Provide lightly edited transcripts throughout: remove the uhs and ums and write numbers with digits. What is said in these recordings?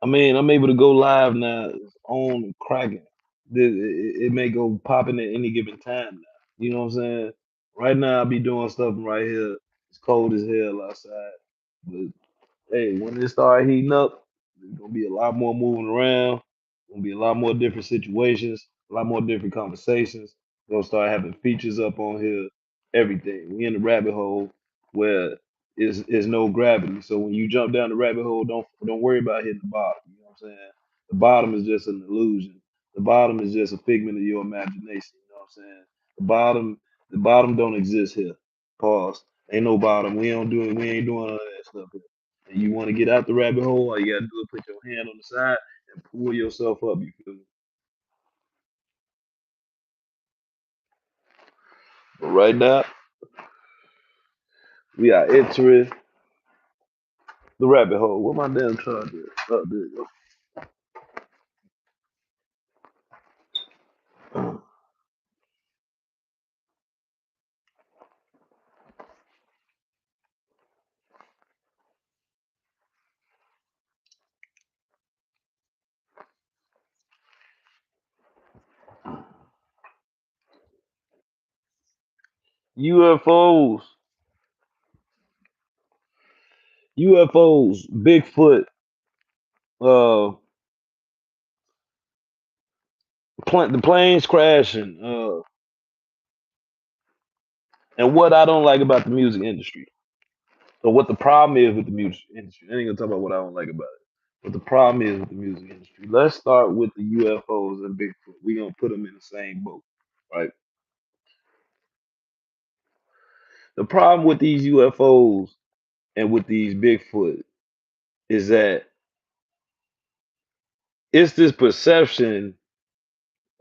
I mean, I'm able to go live now on cracking. It may go popping at any given time now. You know what I'm saying? Right now, I be doing stuff right here. It's cold as hell outside. But hey, when it start heating up, there's gonna be a lot more moving around. Gonna be a lot more different situations, a lot more different conversations. Gonna start having features up on here. Everything. We in the rabbit hole where is no gravity. So when you jump down the rabbit hole, don't worry about hitting the bottom. You know what I'm saying? The bottom is just an illusion. The bottom is just a figment of your imagination. You know what I'm saying? The bottom, the bottom don't exist here. Pause. Ain't no bottom. We ain't doing all that stuff here. And you want to get out the rabbit hole, all you gotta do is put your hand on the side and pull yourself up. You feel me? But right now, we are entering the rabbit hole. What my damn charger? Oh, there you go. UFOs, UFOs, Bigfoot, uh, the planes crashing, and what I don't like about the music industry. So what the problem is with the music industry? I ain't gonna talk about what I don't like about it. What the problem is with the music industry. Let's start with the UFOs and Bigfoot. We gonna put them in the same boat, right? The problem with these UFOs and with these Bigfoot is that it's this perception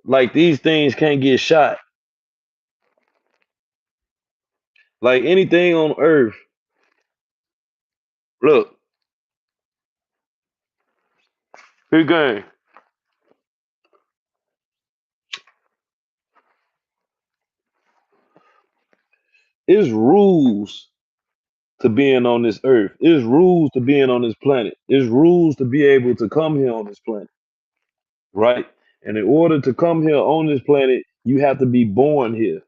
like these things can't get shot. Like anything on Earth, look, here gang, it's rules to being on this Earth. It's rules to being on this planet. It's rules to be able to come here on this planet, right? And in order to come here on this planet, you have to be born here.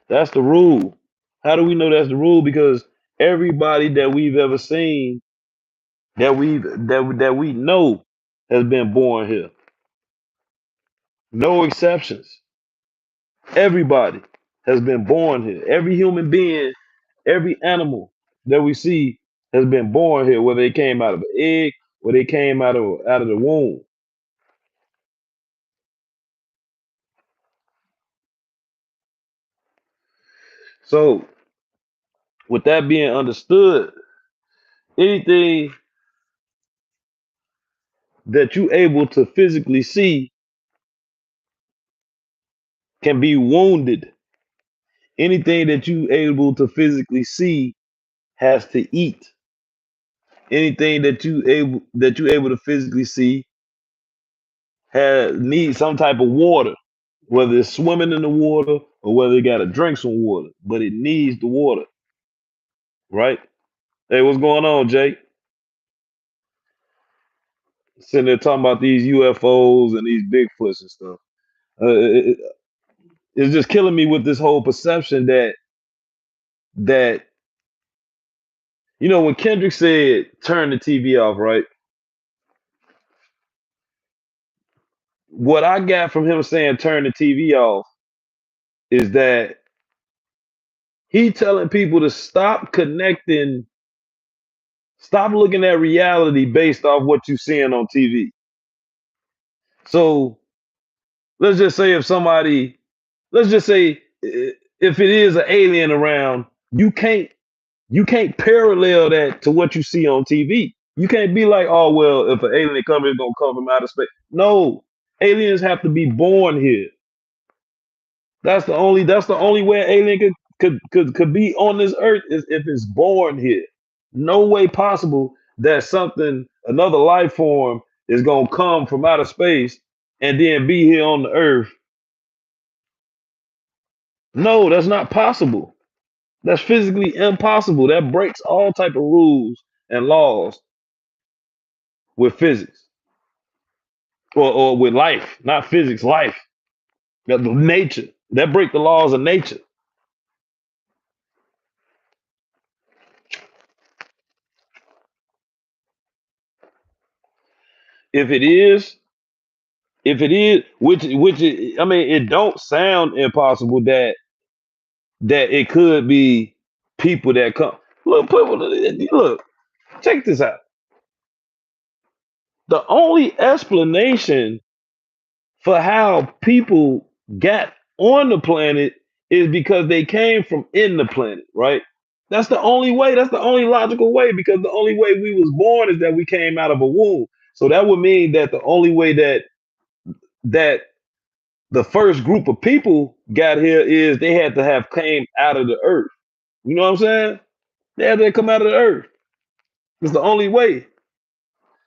That's the rule. How do we know that's the rule? Because everybody that we've ever seen that we know has been born here. No exceptions. Everybody has been born here. Every human being, every animal that we see has been born here, whether they came out of an egg or they came out of the womb. So, with that being understood, anything that you able to physically see can be wounded. Anything that you able to physically see has to eat. Anything that you able to physically see has needs some type of water, whether it's swimming in the water or whether it got to drink some water, but it needs the water, right? Hey, what's going on, Jake? Sitting there talking about these UFOs and these Bigfoots and stuff. It's just killing me with this whole perception that when Kendrick said turn the TV off, right? What I got from him saying turn the TV off is that he telling people to stop looking at reality based off what you're seeing on TV. So let's just say let's just say if it is an alien around, you can't parallel that to what you see on TV. You can't be like, oh well, if an alien comes, it's gonna come from outer space. No, aliens have to be born here. That's the only way an alien could be on this earth is if it's born here. No way possible that another life form is gonna come from outer space and then be here on the earth. No, that's not possible. That's physically impossible. That breaks all type of rules and laws. with physics or with life, not physics, life, the nature that break the laws of nature. If it is, if it is, I mean, it don't sound impossible that it could be people that come. Look, check this out. The only explanation for how people got on the planet is because they came from in the planet, right? That's the only way. That's the only logical way because the only way we was born is that we came out of a womb. So that would mean that the only way that the first group of people got here is they had to have came out of the earth. You know what I'm saying? They had to come out of the earth. It's the only way.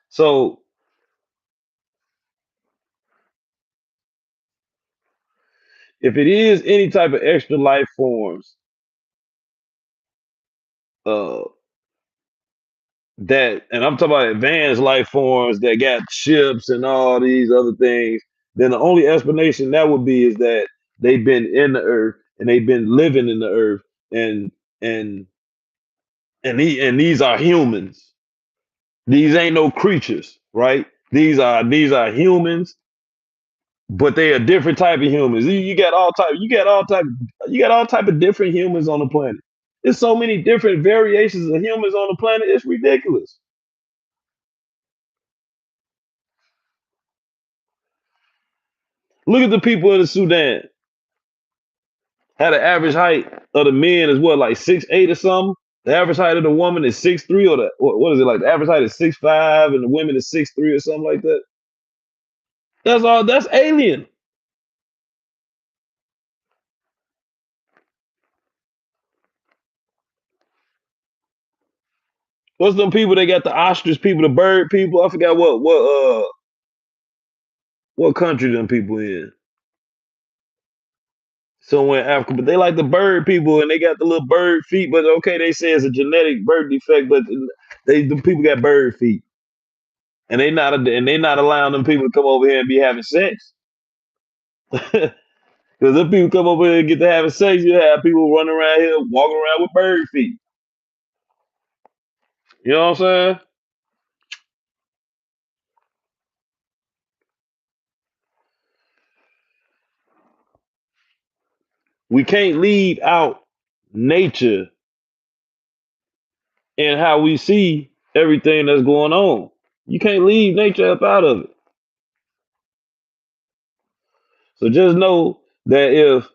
So if it is any type of extra life forms, uh, that, and I'm talking about advanced life forms that got ships and all these other things, then the only explanation that would be is that they've been in the earth and they've been living in the earth and and and these are humans. These ain't no creatures, right? These are humans, but they are different type of humans. You got all type, you got all type of different humans on the planet. There's so many different variations of humans on the planet. It's ridiculous. Look at the people in the Sudan. Had an average height of the men is what, like 6'8" or something. The average height of the woman is 6'3", or what is it like? The average height is 6'5", and the women is 6'3" or something like that. That's all. That's alien. What's them people? They got the ostrich people, the bird people. I forgot what country them people in. Somewhere in Africa, but they like the bird people, and they got the little bird feet. But okay, they say it's a genetic birth defect, but the people got bird feet, and they not allowing them people to come over here and be having sex. Because if people come over here and get to having sex, you have people running around here walking around with bird feet. You know what I'm saying? We can't leave out nature and how we see everything that's going on. You can't leave nature up out of it. So just know that if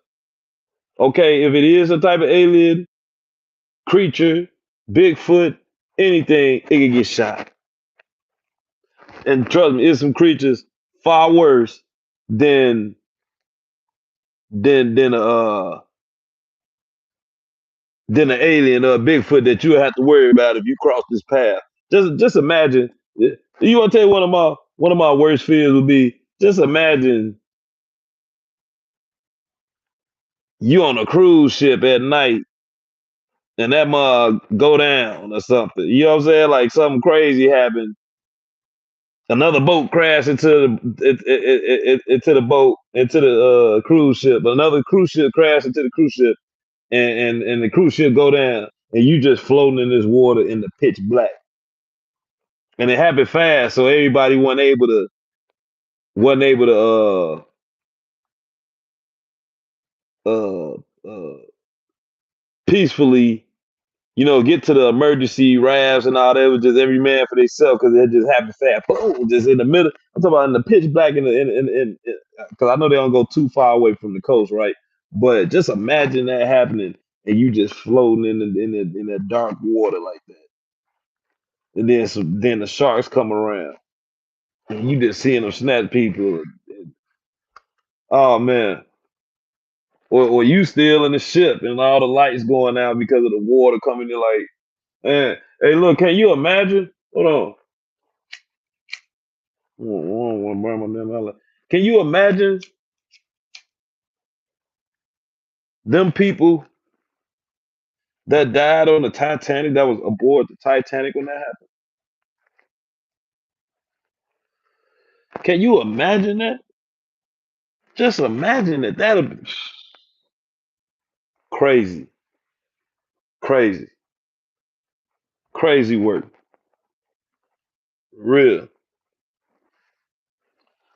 it is a type of alien creature, Bigfoot, anything, it can get shot. And trust me, it's some creatures far worse than than than uh than an alien or a Bigfoot that you have to worry about if you cross this path. Just imagine. You want to tell you one of my worst fears would be just imagine you on a cruise ship at night and that mug go down or something. You know what I'm saying? Like something crazy happened. Another boat crashed into the boat into the cruise ship. Another cruise ship crashed into the cruise ship, and the cruise ship go down, and you just floating in this water in the pitch black. And it happened fast, so everybody wasn't able to uh uh peacefully, get to the emergency rafts and all that. It was just every man for themselves because it just happened fast. Boom, just in the middle. I'm talking about in the pitch black because I know they don't go too far away from the coast, right? But just imagine that happening and you just floating in that dark water like that, and then the sharks come around and you just seeing them snatch people. Oh man. Or you still in the ship and all the lights going out because of the water coming in like, man, hey, look, can you imagine? Hold on. Can you imagine them people that died on the Titanic that was aboard the Titanic when that happened? Can you imagine that? Just imagine that. That'll be crazy, crazy, crazy work. Real.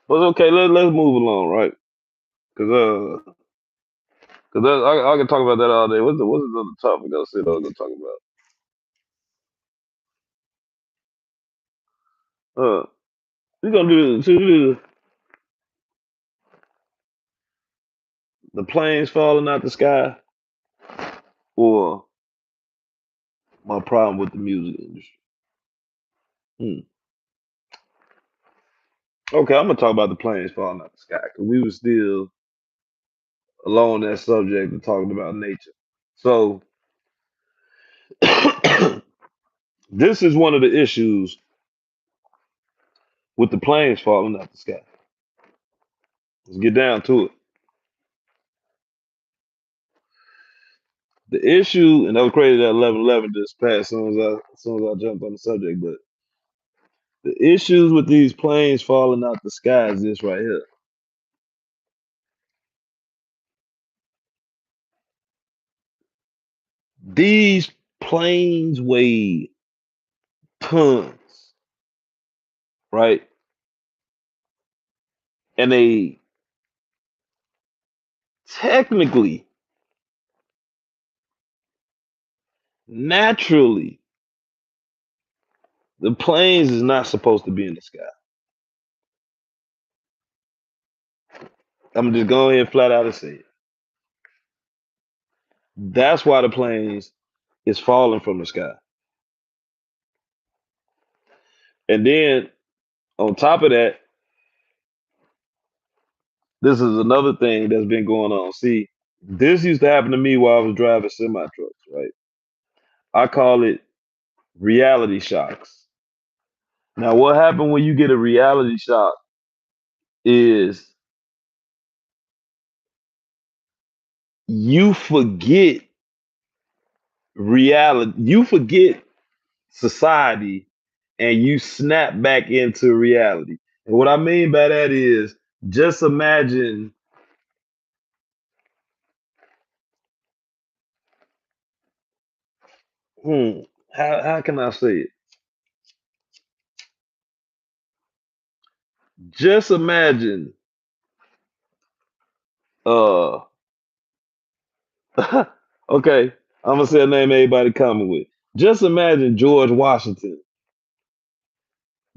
But okay, let's move along, right? Cause I can talk about that all day. What's the other topic I said I was gonna talk about? We gonna do the planes falling out the sky or my problem with the music industry. Hmm. Okay, I'm gonna talk about the planes falling out the sky because we were still along that subject and talking about nature. So this is one of the issues with the planes falling out the sky. Let's get down to it. The issue, and that was crazy that 11/11 just passed as soon as I jumped on the subject, but the issues with these planes falling out the sky is this right here. These planes weigh tons, right? And they technically, naturally, the planes is not supposed to be in the sky. I'm just going ahead flat out and say it. That's why the planes is falling from the sky. And then on top of that, this is another thing that's been going on. See, this used to happen to me while I was driving semi trucks, right? I call it reality shocks. Now, what happened when you get a reality shock is you forget reality, you forget society, and you snap back into reality. And what I mean by that is just imagine, hmm, how can I say it? Just imagine, uh, okay, I'm gonna say a name everybody coming with. Just imagine George Washington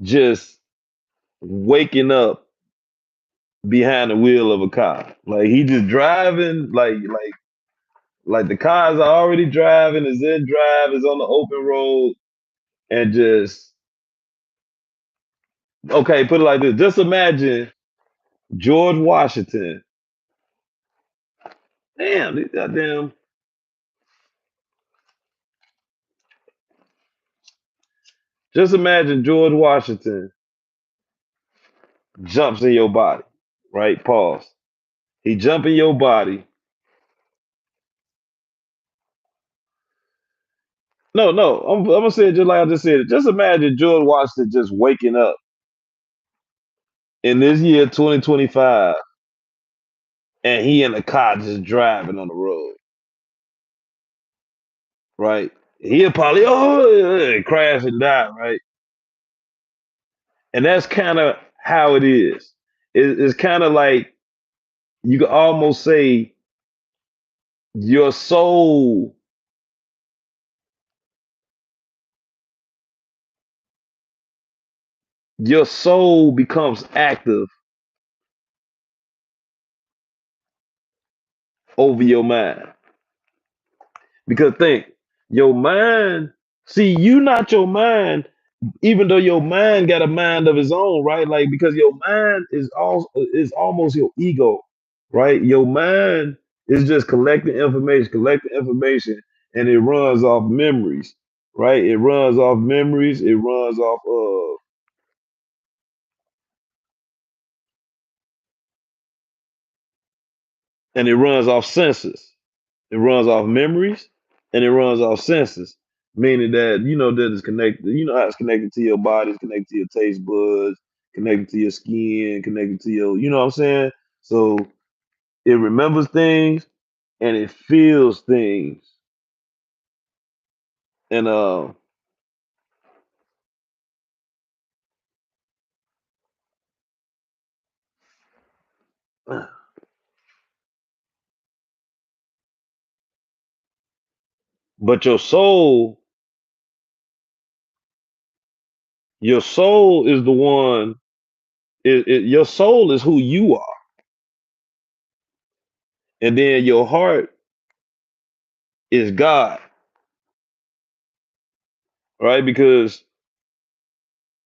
just waking up behind the wheel of a car. Like he just driving, like the cars are already driving, is in drive, is on the open road, and just okay, put it like this. Just imagine George Washington. Damn, these goddamn. Just imagine George Washington jumps in your body, right? Pause. He jump in your body. No, no, I'm gonna say it just like I just said it. Just imagine George Washington just waking up in this year 2025, and he in a car just driving on the road, right? He'll probably crash and die, right? And that's kind of how it is. It's kind of like you could almost say your soul, your soul becomes active over your mind. Because think, your mind, see, you not your mind, even though your mind got a mind of its own, right? Like because your mind is almost your ego, right? Your mind is just collecting information, and it runs off memories, right? It runs off memories. It runs off and it runs off senses. It runs off memories, and it runs off senses. Meaning that you know that it's connected. You know how it's connected to your body. It's connected to your taste buds. connected to your skin, connected to your, you know what I'm saying? So it remembers things and it feels things. And but your soul is the one. Your soul is who you are, and then your heart is God, right? Because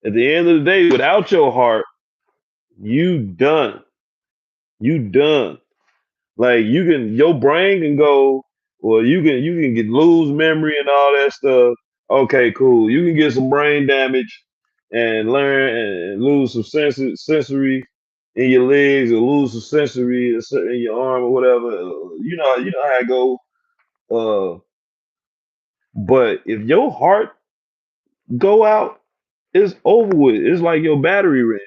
at the end of the day, without your heart, you done. You done. Like your brain can go, well, you can get lose memory and all that stuff. Okay, cool. You can get some brain damage and learn and lose some sensory in your legs or lose some sensory in your arm or whatever. You know how it go. Uh, but if your heart go out, it's over with. It's like your battery ran.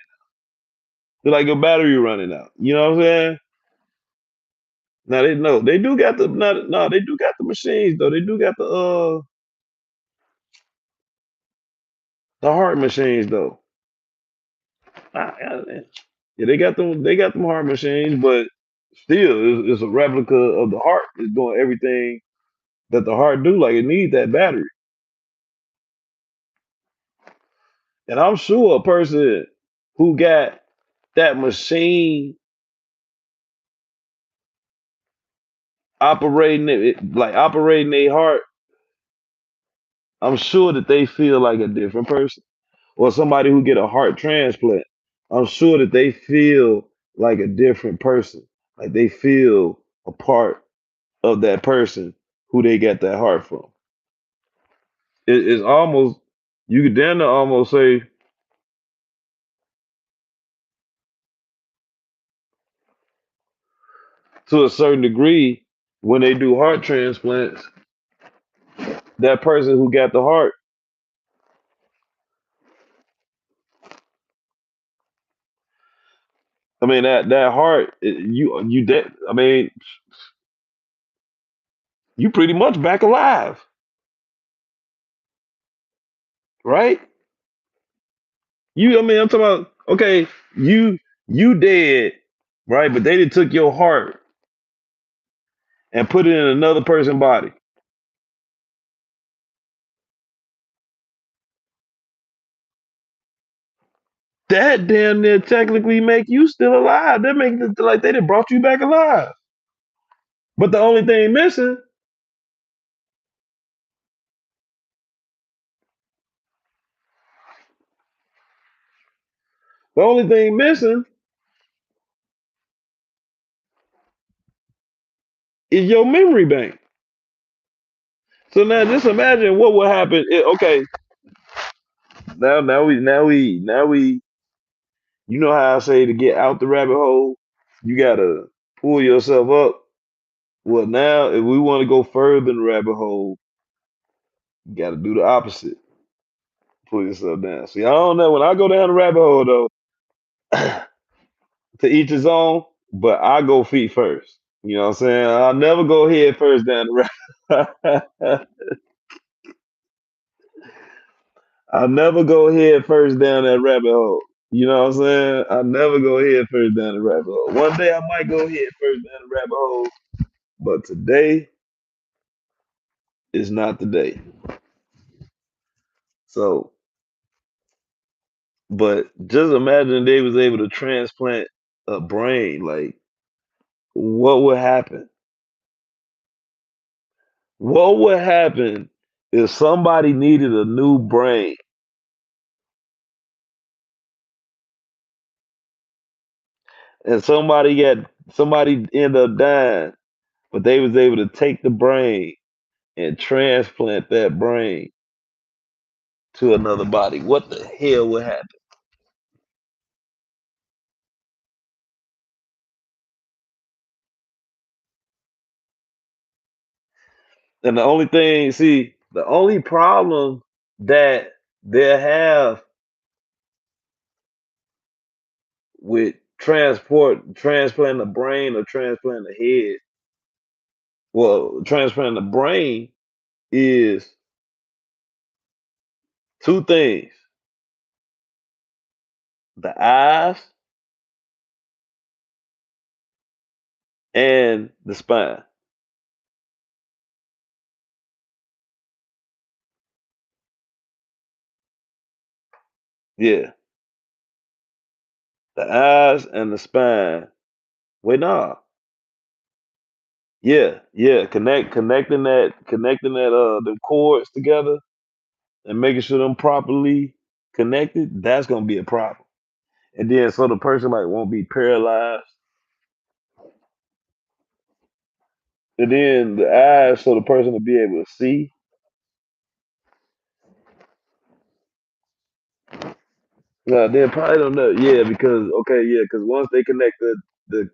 It's like your battery running out. You know what I'm saying? Now they know they do got the no, they do got the machines though. They do got the heart machines though. Yeah, they got them heart machines, but still it's a replica of the heart. It's doing everything that the heart do. Like it needs that battery. And I'm sure a person who got that machine operating like operating their heart, I'm sure that they feel like a different person. Or somebody who get a heart transplant, I'm sure that they feel like a different person. Like they feel a part of that person who they got that heart from. It's almost, you could damn near almost say, to a certain degree, when they do heart transplants, that person who got the heart, I mean that heart, I mean, you pretty much back alive, right? I'm talking about, okay, you dead, right? But they done took your heart and put it in another person's body. That damn near technically make you still alive. That make it like they done brought you back alive. But the only thing missing is your memory bank. So now just imagine what would happen. Okay, now we you know how I say to get out the rabbit hole, you gotta pull yourself up. Well, now if we want to go further in the rabbit hole, you gotta do the opposite. Pull yourself down. See, I don't know when I go down the rabbit hole though, to each his own, but I go feet first. You know what I'm saying? I'll never go head first down the rabbit. I'll never go head first down that rabbit hole. You know what I'm saying? I'll never go head first down the rabbit hole. One day I might go head first down the rabbit hole, but today is not the day. So, but just imagine they was able to transplant a brain. Like, what would happen? What would happen if somebody needed a new brain and somebody ended up dying, but they was able to take the brain and transplant that brain to another body? What the hell would happen? And the only problem that they'll have with transplanting the brain or transplanting the head. Well, transplanting the brain is two things: the eyes and the spine. Yeah, the eyes and the spine. Wait, nah. Yeah. Connecting that the cords together and making sure them properly connected. That's gonna be a problem. And then so the person like won't be paralyzed. And then the eyes so the person will be able to see. No, they probably don't know. Yeah, because okay, yeah, because once they connect the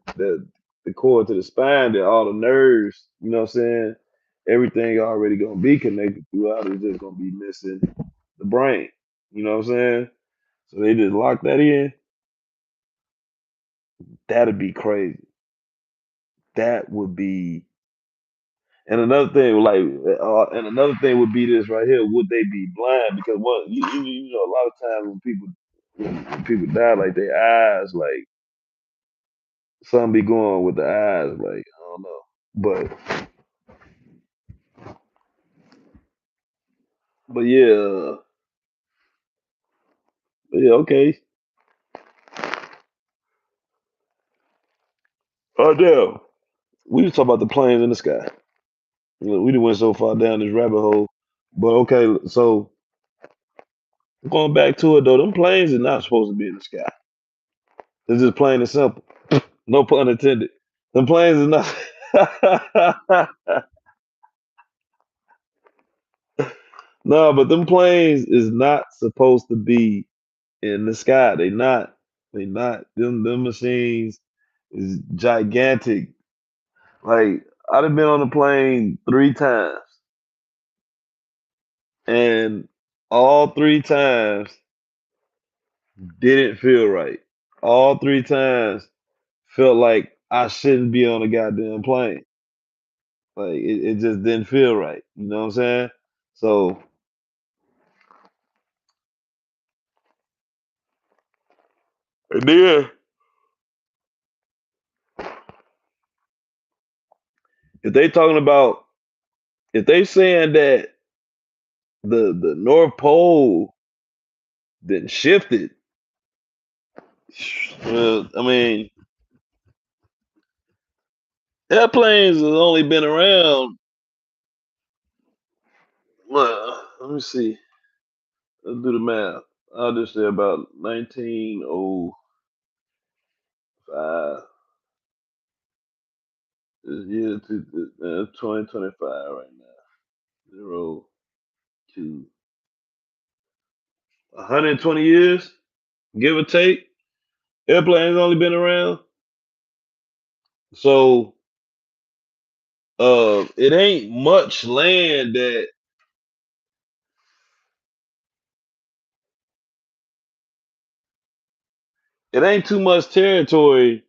cord to the spine, then all the nerves, you know what I'm saying? Everything already gonna be connected throughout. It's just gonna be missing the brain. You know what I'm saying? So they just lock that in. That'd be crazy. That would be. And another thing, and another thing would be this right here: would they be blind? Because what you know, a lot of times when people die, like their eyes, like some be going with the eyes, like I don't know, but yeah, okay. Oh damn, we was talking about the planes in the sky. You know, we done went so far down this rabbit hole, but okay, so going back to it though, them planes are not supposed to be in the sky. It's just plain and simple. No pun intended. Them planes is not. No, but them planes is not supposed to be in the sky. They not. They not. Them machines is gigantic. Like I've been on a plane 3 times, and all 3 times didn't feel right. All 3 times felt like I shouldn't be on a goddamn plane. Like it just didn't feel right. You know what I'm saying? So and then if they talking about if they saying that the North Pole then shifted, well, I mean airplanes has only been around. Well, let me see. Let's do the math. I'll just say about 1905. This year to 2025 right now. 0 to 120 years, give or take. Airplanes only been around. So it ain't much land that it ain't too much territory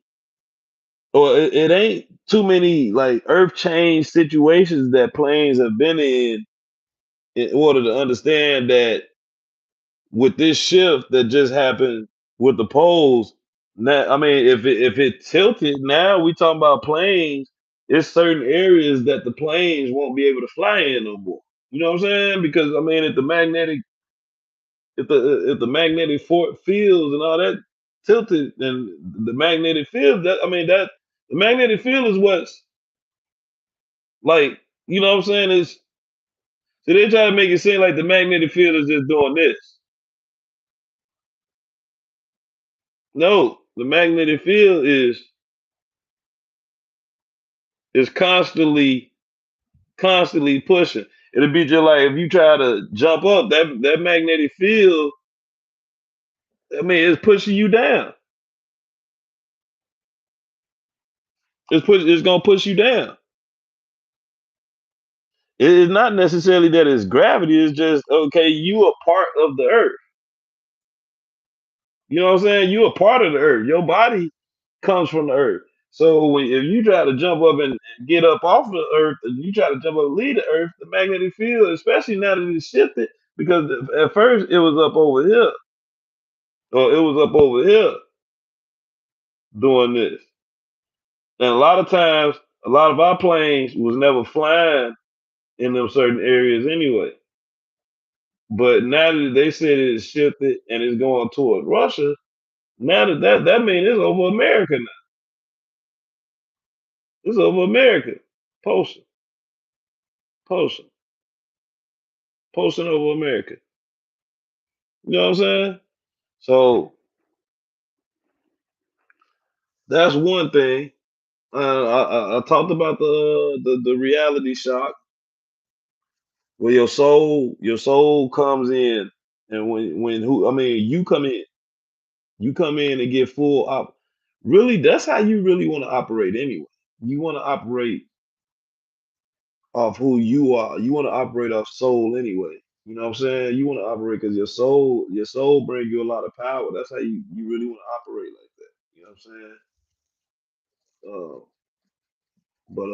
or it ain't too many like earth change situations that planes have been in order to understand that with this shift that just happened with the poles. Now, I mean, if it tilted, now we talking about planes. It's certain areas that the planes won't be able to fly in no more. You know what I'm saying? Because I mean, if the magnetic fields and all that tilted, then the magnetic field that I mean that the magnetic field is what's like. You know what I'm saying? Is so they try to make it seem like the magnetic field is just doing this. No, the magnetic field is constantly pushing. It'll be just like if you try to jump up, that magnetic field, I mean, it's pushing you down. It's gonna push you down. It's not necessarily that it's gravity, it's just okay, you are part of the earth. You know what I'm saying? You a part of the earth. Your body comes from the earth. So if you try to jump up and get up off the earth, and you try to jump up and leave the earth, the magnetic field, especially now that it's shifted, because at first it was up over here, or it was up over here doing this. And a lot of times, a lot of our planes was never flying in them certain areas anyway. But now that they said it's shifted and it's going toward Russia, now that means it's over America now. It's over America. Posting, posting, posting over America. You know what I'm saying? So that's one thing. I talked about the reality shock where your soul comes in, and when who I mean you come in and get full op. Really, that's how you really want to operate anyway. You want to operate off who you are. You want to operate off soul anyway. You know what I'm saying? You want to operate because your soul brings you a lot of power. That's how you really want to operate like that. You know what I'm saying? Uh, but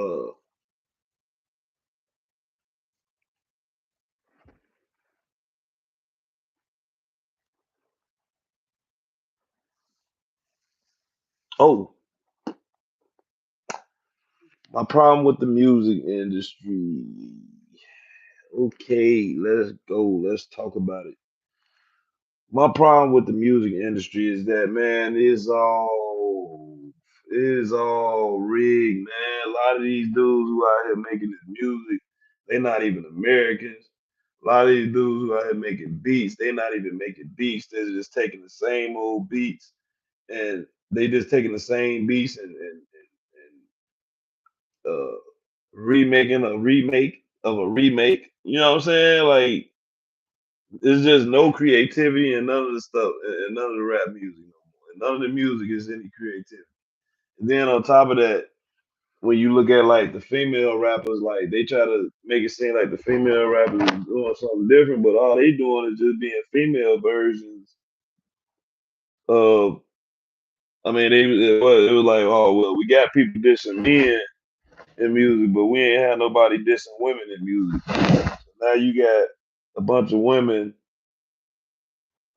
oh, my problem with the music industry. Okay, let's go. Let's talk about it. My problem with the music industry is that man is all rigged, man. A lot of these dudes who out here making this music, they're not even Americans. A lot of these dudes who out here making beats, they're not even making beats. They're just taking the same old beats, and they just taking the same beats and remaking a remake of a remake. You know what I'm saying? Like there's just no creativity in none of the stuff and none of the rap music no more. And none of the music is any creativity. And then on top of that, when you look at like the female rappers, like they try to make it seem like the female rappers is doing something different, but all they doing is just being female versions of. I mean, it was like, oh well, we got people dissing men in music, but we ain't had nobody dissing women in music. So now you got a bunch of women,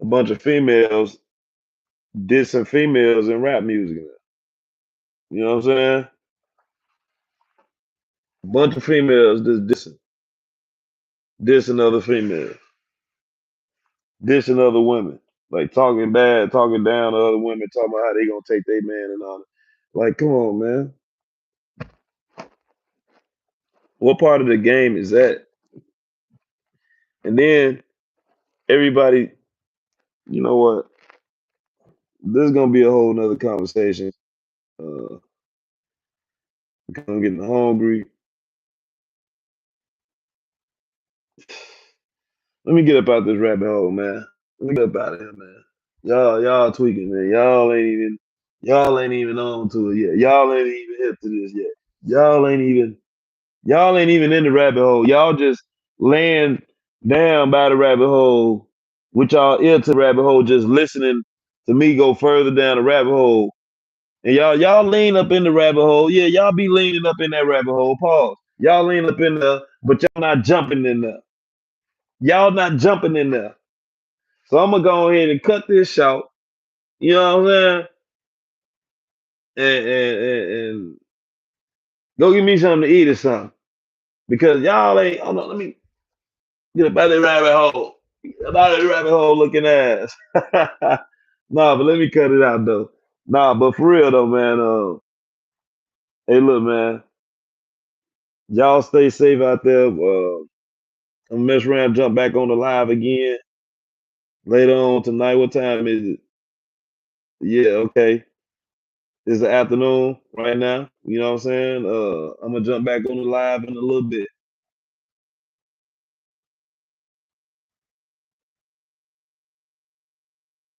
a bunch of females dissing females in rap music. You know what I'm saying? A bunch of females just dissing other females, dissing other women, like talking bad, talking down to other women, talking about how they gonna take their man and all that. Like, come on, man. What part of the game is that? And then everybody, you know what? This is gonna be a whole nother conversation. Uh, because I'm getting hungry. Let me get up out this rabbit hole, man. Let me get up out of here, man. Y'all tweaking, man. Y'all ain't even on to it yet. Y'all ain't even hit to this yet. Y'all ain't even y'all ain't even in the rabbit hole. Y'all just laying down by the rabbit hole with y'all ear to the rabbit hole, just listening to me go further down the rabbit hole. And y'all lean up in the rabbit hole. Yeah, y'all be leaning up in that rabbit hole. Pause. Y'all lean up in there, but y'all not jumping in there. Y'all not jumping in there. So I'm gonna go ahead and cut this short. You know what I'm saying? And go get me something to eat or something. Because y'all ain't. Hold on, let me get up out of the rabbit hole. Get up out of the rabbit hole looking ass. Nah, but let me cut it out though. Nah, but for real though, man. Hey, look, man. Y'all stay safe out there. I'm gonna mess around, jump back on the live again later on tonight. What time is it? Yeah, okay. It's the afternoon right now. You know what I'm saying? I'm gonna jump back on the live in a little bit.